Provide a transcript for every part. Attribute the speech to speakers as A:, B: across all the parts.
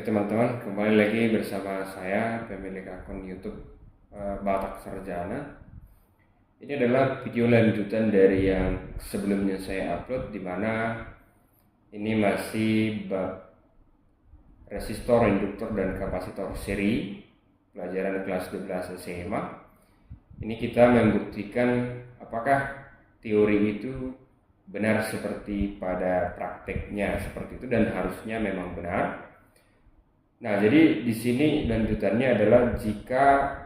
A: teman-teman, kembali lagi bersama saya pemilik akun YouTube Batak Sarjana. Ini adalah video lanjutan dari yang sebelumnya saya upload, di mana ini masih bab resistor, induktor, dan kapasitor seri pelajaran kelas 12 SMA. Ini kita membuktikan apakah teori itu benar seperti pada prakteknya seperti itu, dan harusnya memang benar. Nah, jadi di sini lanjutannya adalah jika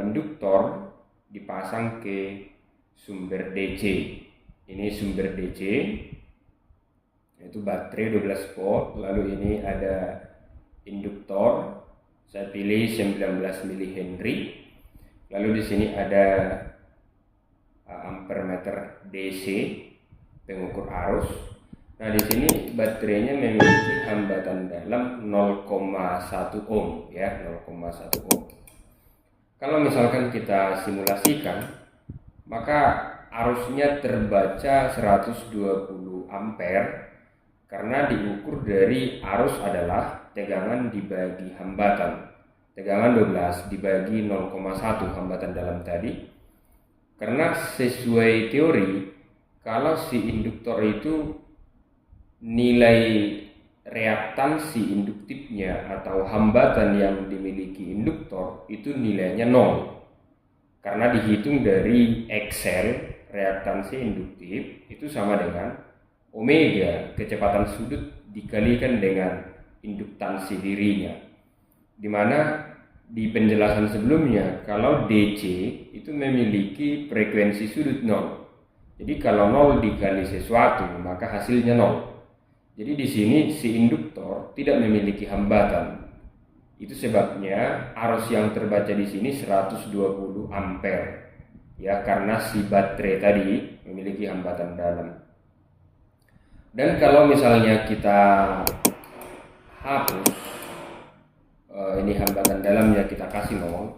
A: induktor dipasang ke sumber DC. Ini sumber DC, yaitu baterai 12 volt. Lalu ini ada induktor, saya pilih 19 mH. Lalu di sini ada ampermeter DC, pengukur arus. Nah, di sini baterainya memiliki hambatan dalam 0,1 ohm ya, 0,1 ohm. Kalau misalkan kita simulasikan, maka arusnya terbaca 120 ampere karena diukur dari arus adalah tegangan dibagi hambatan. Tegangan 12 dibagi 0,1 hambatan dalam tadi. Karena sesuai teori, kalau si induktor itu nilai reaktansi induktifnya atau hambatan yang dimiliki induktor itu nilainya 0, karena dihitung dari Excel. Reaktansi induktif itu sama dengan omega kecepatan sudut dikalikan dengan induktansi dirinya, dimana di penjelasan sebelumnya kalau DC itu memiliki frekuensi sudut 0. Jadi kalau 0 dikali sesuatu maka hasilnya 0. Jadi di sini si induktor tidak memiliki hambatan. Itu sebabnya arus yang terbaca di sini 120 ampere. Ya, karena si baterai tadi memiliki hambatan dalam. Dan kalau misalnya kita hapus ini hambatan dalamnya, kita kasih 0,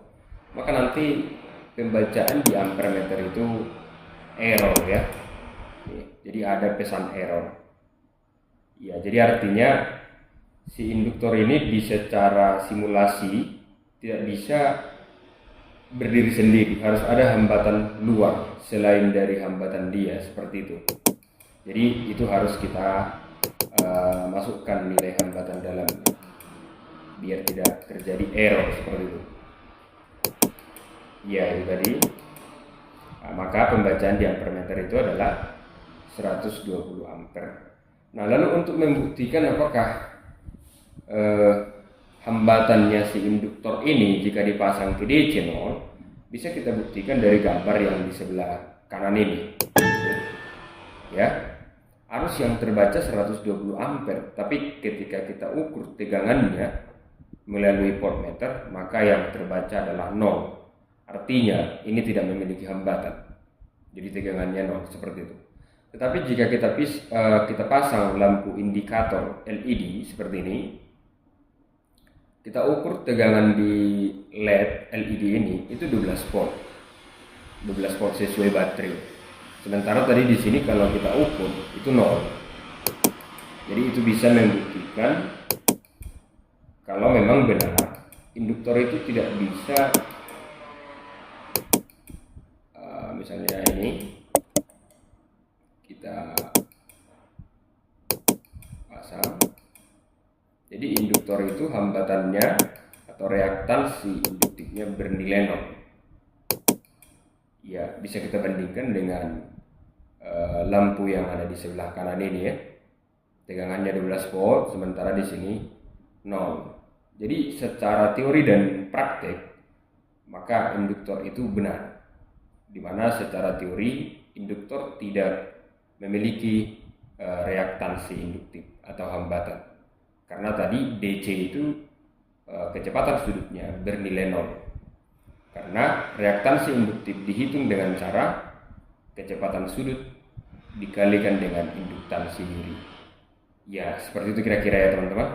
A: maka nanti pembacaan di ampermeter itu error ya. Jadi ada pesan error. Ya, jadi artinya si induktor ini secara simulasi tidak bisa berdiri sendiri, harus ada hambatan luar selain dari hambatan dia, seperti itu. Jadi itu harus kita masukkan nilai hambatan dalam biar tidak terjadi error seperti itu. Ya, itu tadi. Nah, maka pembacaan di ampermeter itu adalah 120 ampere. Nah, lalu untuk membuktikan apakah hambatannya si induktor ini jika dipasang ke DC 0, bisa kita buktikan dari gambar yang di sebelah kanan ini. Ya, arus yang terbaca 120 ampere, tapi ketika kita ukur tegangannya melalui voltmeter, maka yang terbaca adalah 0. Artinya ini tidak memiliki hambatan. Jadi tegangannya 0 seperti itu. Tetapi jika kita pasang lampu indikator LED seperti ini, kita ukur tegangan di LED ini itu 12 volt. 12 volt sesuai baterai. Sementara tadi di sini kalau kita ukur itu 0. Jadi itu bisa membuktikan kalau memang benar induktor itu tidak bisa misalnya ini kita pasang. Jadi induktor itu hambatannya atau reaktansi induktifnya bernilai 0. Ya, bisa kita bandingkan dengan lampu yang ada di sebelah kanan ini ya. Tegangannya 12 volt, sementara di sini 0. Jadi secara teori dan praktek maka induktor itu benar. Di mana secara teori induktor tidak memiliki reaktansi induktif atau hambatan, karena tadi DC itu kecepatan sudutnya bernilai 0, karena reaktansi induktif dihitung dengan cara kecepatan sudut dikalikan dengan induktansi diri. Ya, seperti itu kira-kira ya teman-teman.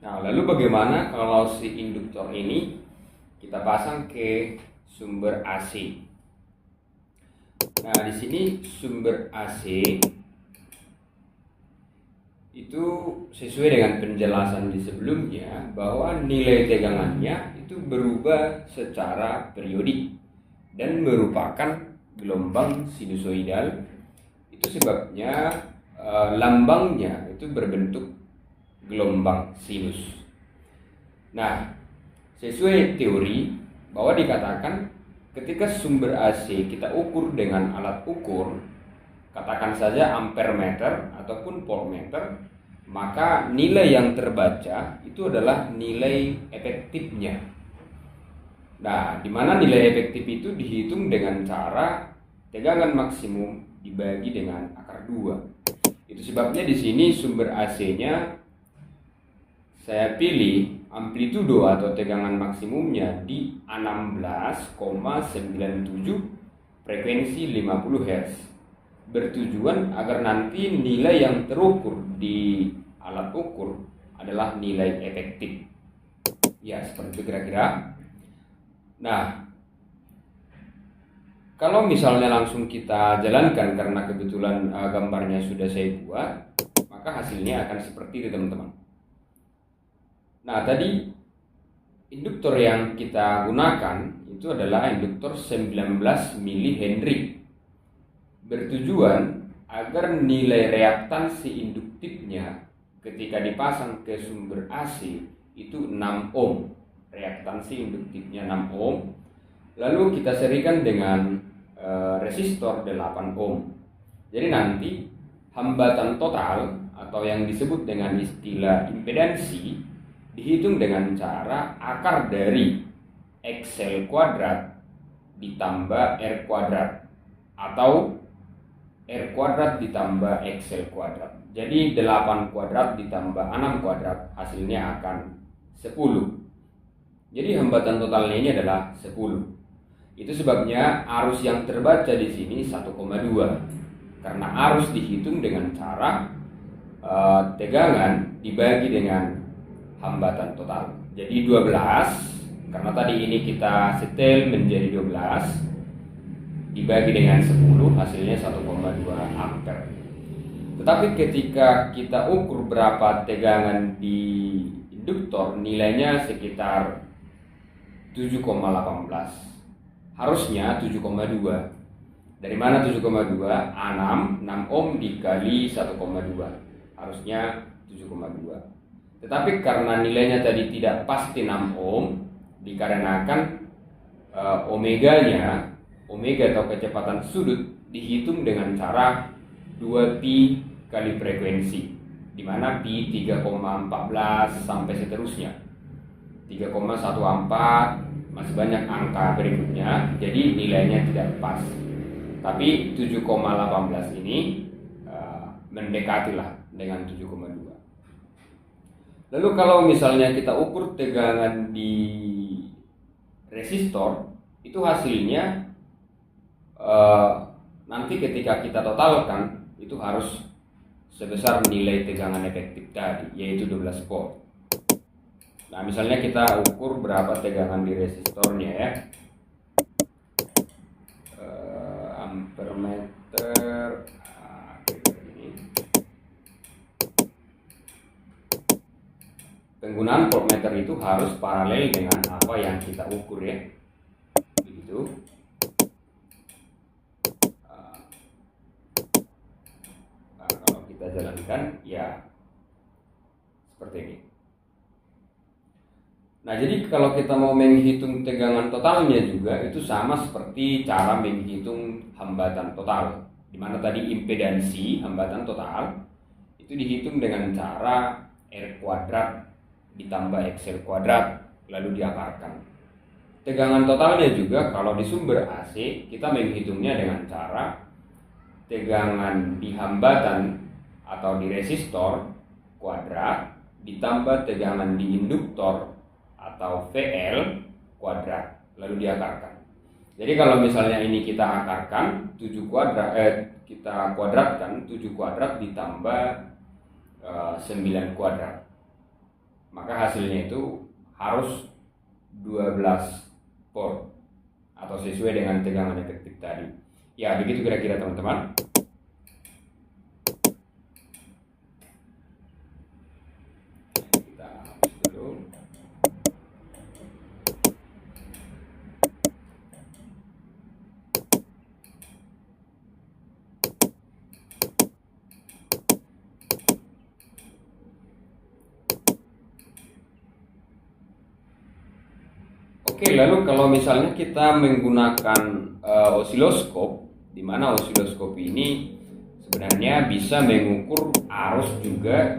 A: Nah, lalu bagaimana kalau si induktor ini kita pasang ke sumber AC? Nah, di sini sumber AC itu
B: itu sesuai dengan penjelasan di sebelumnya bahwa nilai tegangannya itu berubah secara periodik dan merupakan gelombang sinusoidal. Itu sebabnya lambangnya itu berbentuk gelombang sinus. Nah, sesuai teori bahwa dikatakan ketika sumber AC kita ukur dengan alat ukur, katakan saja ampermeter ataupun voltmeter, maka nilai yang terbaca itu adalah nilai efektifnya. Nah, di mana nilai efektif itu dihitung dengan cara tegangan maksimum dibagi dengan akar 2. Itu sebabnya di sini sumber AC-nya saya pilih amplitudo atau tegangan maksimumnya di 16,97 frekuensi 50 Hz. Bertujuan agar nanti nilai yang terukur di alat ukur adalah nilai efektif. Ya, seperti itu kira-kira. Nah, kalau misalnya langsung kita jalankan karena kebetulan gambarnya sudah saya buat, maka hasilnya akan seperti itu teman-teman. Nah, tadi induktor yang kita gunakan itu adalah induktor 19 mH. Bertujuan agar nilai reaktansi induktifnya ketika dipasang ke sumber AC itu 6 ohm. Reaktansi induktifnya 6 ohm. Lalu kita serikan dengan resistor 8 ohm. Jadi nanti hambatan total atau yang disebut dengan istilah impedansi dihitung dengan cara akar dari XL kuadrat ditambah R kuadrat atau R kuadrat ditambah XL kuadrat. Jadi 8 kuadrat ditambah 6 kuadrat hasilnya akan 10. Jadi hambatan totalnya ini adalah 10. Itu sebabnya arus yang terbaca di sini 1,2. Karena arus dihitung dengan cara tegangan dibagi dengan hambatan total. Jadi 12, karena tadi ini kita setel menjadi 12 dibagi dengan 10 hasilnya 1,2 ampere. Tetapi ketika kita ukur berapa tegangan di induktor, nilainya sekitar 7,18. Harusnya 7,2. Dari mana 7,2? 6 ohm dikali 1,2. Harusnya 7,2. Tetapi karena nilainya tadi tidak pasti 6 ohm, dikarenakan omega atau kecepatan sudut dihitung dengan cara 2pi kali frekuensi, di mana pi 3,14 sampai seterusnya. 3,14 masih banyak angka berikutnya, jadi nilainya tidak pas. Tapi 7,18 ini mendekatilah dengan 7,2. Lalu kalau misalnya kita ukur tegangan di resistor, itu hasilnya nanti ketika kita totalkan itu harus sebesar nilai tegangan efektif tadi, yaitu 12 volt. Nah, misalnya kita ukur berapa tegangan di resistornya ya. Ampermeter penggunaan voltmeter itu harus paralel dengan apa yang kita ukur ya, begitu. Nah, kalau kita jalankan ya seperti ini. Nah, jadi kalau kita mau menghitung tegangan totalnya juga itu sama seperti cara menghitung hambatan total, di mana tadi impedansi hambatan total itu dihitung dengan cara R kuadrat ditambah XL kuadrat lalu diakarkan. Tegangan totalnya juga kalau di sumber AC kita menghitungnya dengan cara tegangan di hambatan atau di resistor kuadrat ditambah tegangan di induktor atau VL kuadrat lalu diakarkan. Jadi kalau misalnya ini kita akarkan 7 kuadrat kita kuadratkan 7 kuadrat ditambah 9 kuadrat, maka hasilnya itu harus 12 volt atau sesuai dengan tegangan efektif tadi. Ya, begitu kira-kira teman-teman. Oke, lalu kalau misalnya kita menggunakan osiloskop, di mana osiloskop ini sebenarnya bisa mengukur arus juga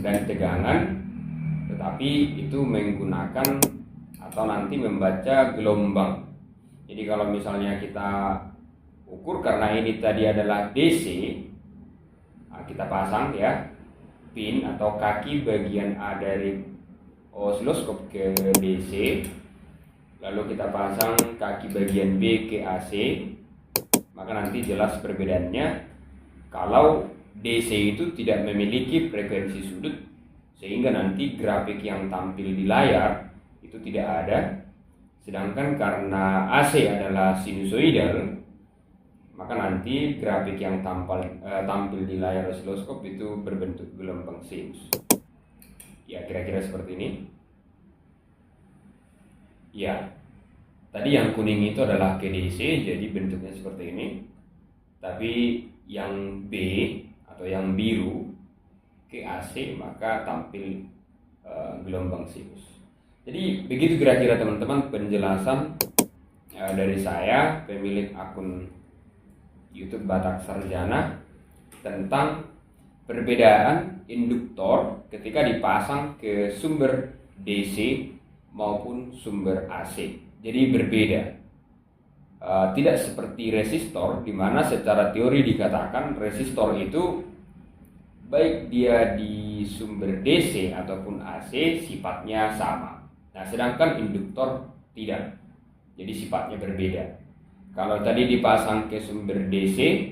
B: dan tegangan, tetapi itu menggunakan atau nanti membaca gelombang. Jadi kalau misalnya kita ukur, karena ini tadi adalah DC, kita pasang ya pin atau kaki bagian A dari osiloskop ke DC, lalu kita pasang kaki bagian B ke AC, maka nanti jelas perbedaannya kalau DC itu tidak memiliki frekuensi sudut, sehingga nanti grafik yang tampil di layar itu tidak ada. Sedangkan karena AC adalah sinusoidal, maka nanti grafik yang tampil di layar osiloskop itu berbentuk gelombang sinus. Ya, kira-kira seperti ini. Ya, tadi yang kuning itu adalah ke DC, jadi bentuknya seperti ini. Tapi yang B atau yang biru ke AC, maka tampil gelombang sinus. Jadi begitu kira-kira teman-teman penjelasan dari saya, pemilik akun YouTube Batak Sarjana, tentang perbedaan induktor ketika dipasang ke sumber DC maupun sumber AC. Jadi berbeda. Tidak seperti resistor, di mana secara teori dikatakan resistor itu baik dia di sumber DC ataupun AC sifatnya sama. Nah, sedangkan induktor tidak. Jadi sifatnya berbeda. Kalau tadi dipasang ke sumber DC,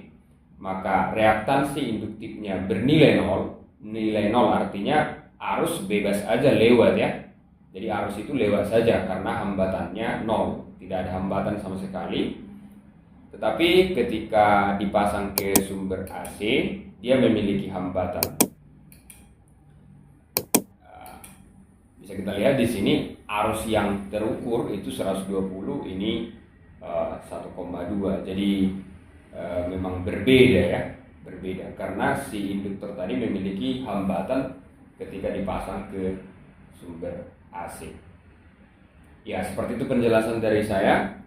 B: maka reaktansi induktifnya bernilai 0. Nilai 0 artinya arus bebas aja lewat ya. Jadi arus itu lewat saja karena hambatannya 0, tidak ada hambatan sama sekali. Tetapi ketika dipasang ke sumber AC, dia memiliki hambatan. Bisa kita lihat di sini arus yang terukur itu 120, ini 1,2. Jadi memang berbeda ya, berbeda karena si induktor tadi memiliki hambatan ketika dipasang ke sumber AC. Ya, seperti itu penjelasan dari saya.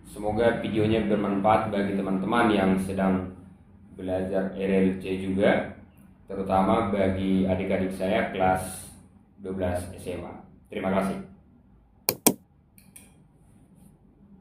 B: Semoga videonya bermanfaat bagi teman-teman yang sedang belajar RLC juga, terutama bagi adik-adik saya kelas 12 SMA. Terima kasih.